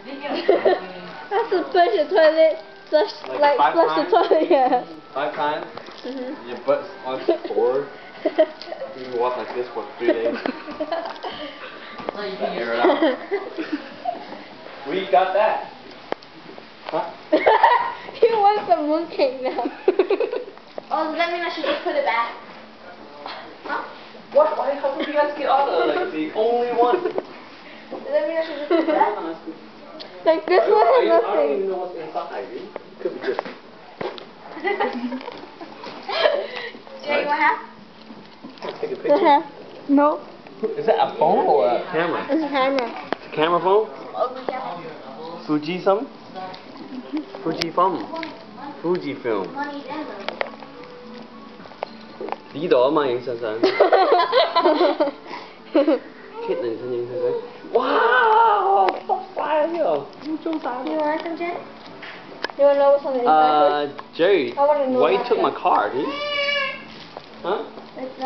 That's to flush the toilet. Flush, like flush the toilet, yeah. 5 times? Your butt's on 4. You can walk like this for 3 days. Air it out. We got that. Huh? He wants some mooncake now. Oh, does that mean I should just put it back? Huh? What? Why? How did you guys get out of it? Like the only one. Does that mean I should just put it back? Like this one has I don't nothing. even know what's inside, dude. Could be just. Jerry, you want half? Take a picture. No. Is that a phone or a camera? It's a camera. It's a camera phone? Ugly camera. Fuji some? Fuji film. Fuji film. Money then. 呢度啊嘛，影相相。Kit 人生影相相。哇！覆晒呢度，污糟晒。You want some, Jen? You wanna know what's on the inside? Jerry, I wanna know why you that, took yeah. my car, dude? Huh? It's